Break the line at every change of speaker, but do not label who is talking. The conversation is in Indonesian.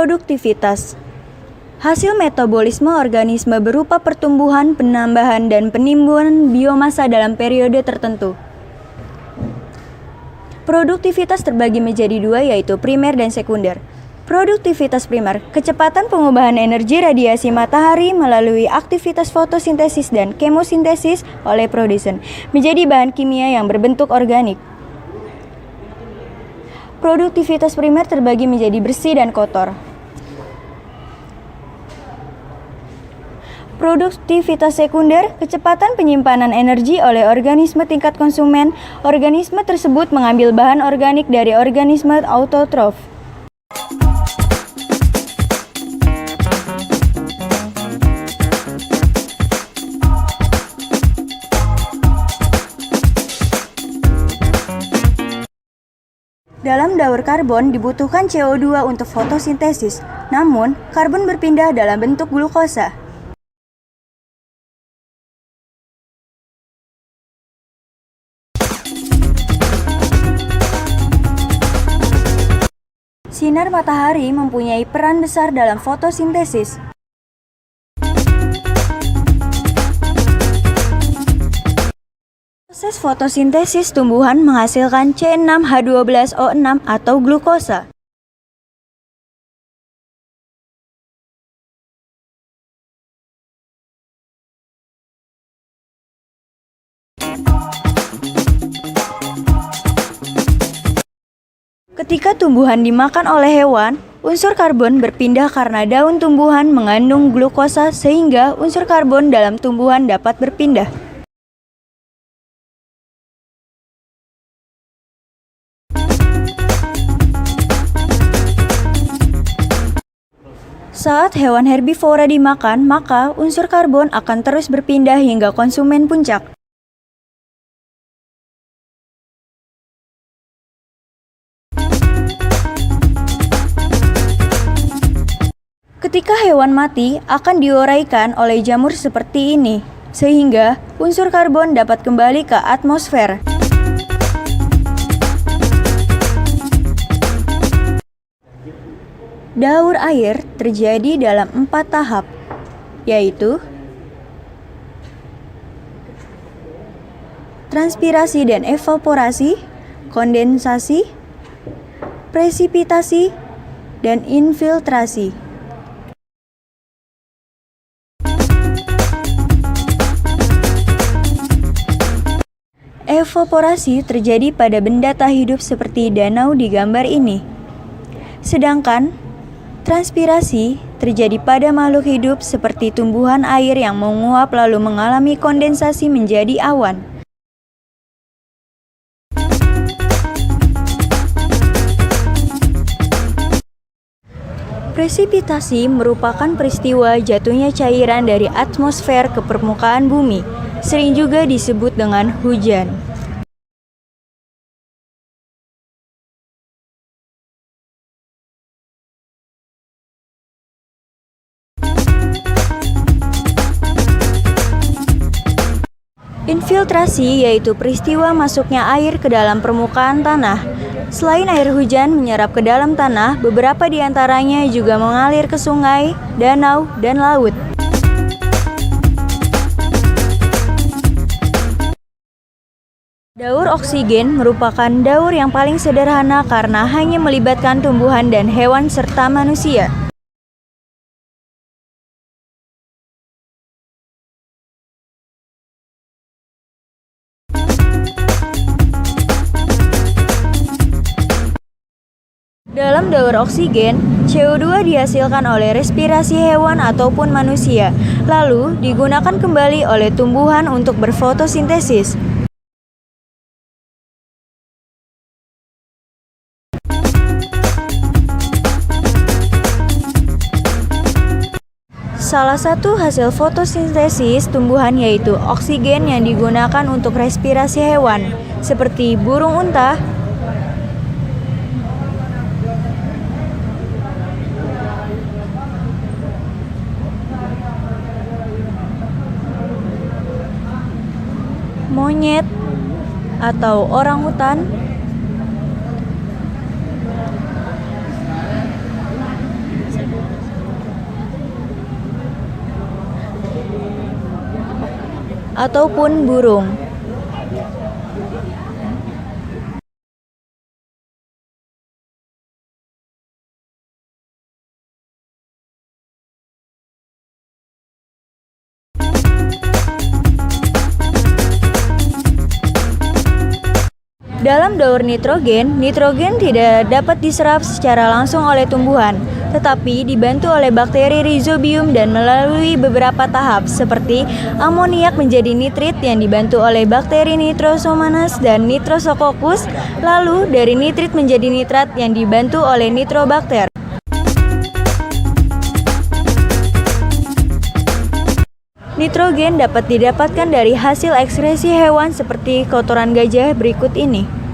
Produktivitas. Hasil metabolisme organisme berupa pertumbuhan, penambahan, dan penimbunan biomasa dalam periode tertentu. Produktivitas terbagi menjadi dua, yaitu primer dan sekunder. Produktivitas primer, kecepatan pengubahan energi radiasi matahari melalui aktivitas fotosintesis dan kemosintesis oleh produsen menjadi bahan kimia yang berbentuk organik. Produktivitas primer terbagi menjadi bersih dan kotor. Produktivitas sekunder, kecepatan penyimpanan energi oleh organisme tingkat konsumen. Organisme tersebut mengambil bahan organik dari organisme autotrof. Dalam daur karbon dibutuhkan CO2 untuk fotosintesis, namun karbon berpindah dalam bentuk glukosa. Sinar matahari mempunyai peran besar dalam fotosintesis. Proses fotosintesis tumbuhan menghasilkan C6H12O6 atau glukosa. Ketika tumbuhan dimakan oleh hewan, unsur karbon berpindah karena daun tumbuhan mengandung glukosa sehingga unsur karbon dalam tumbuhan dapat berpindah. Saat hewan herbivora dimakan, maka unsur karbon akan terus berpindah hingga konsumen puncak. Ketika hewan mati, akan diuraikan oleh jamur seperti ini, sehingga unsur karbon dapat kembali ke atmosfer. Daur air terjadi dalam 4 tahap, yaitu transpirasi dan evaporasi, kondensasi, presipitasi, dan infiltrasi. Evaporasi terjadi pada benda tak hidup seperti danau di gambar ini. Sedangkan transpirasi terjadi pada makhluk hidup seperti tumbuhan air yang menguap lalu mengalami kondensasi menjadi awan. Presipitasi merupakan peristiwa jatuhnya cairan dari atmosfer ke permukaan bumi, sering juga disebut dengan hujan. Infiltrasi yaitu peristiwa masuknya air ke dalam permukaan tanah. Selain air hujan menyerap ke dalam tanah, beberapa di antaranya juga mengalir ke sungai, danau, dan laut. Daur oksigen merupakan daur yang paling sederhana karena hanya melibatkan tumbuhan dan hewan serta manusia. Dalam daur oksigen, CO2 dihasilkan oleh respirasi hewan ataupun manusia, lalu digunakan kembali oleh tumbuhan untuk berfotosintesis. Salah satu hasil fotosintesis tumbuhan yaitu oksigen yang digunakan untuk respirasi hewan, seperti burung unta, monyet, atau orangutan. ataupun burung. Dalam daur nitrogen, nitrogen tidak dapat diserap secara langsung oleh tumbuhan, tetapi dibantu oleh bakteri rhizobium dan melalui beberapa tahap, seperti amoniak menjadi nitrit yang dibantu oleh bakteri nitrosomonas dan nitrosococcus, lalu dari nitrit menjadi nitrat yang dibantu oleh nitrobakter. Nitrogen dapat didapatkan dari hasil ekskresi hewan seperti kotoran gajah berikut ini.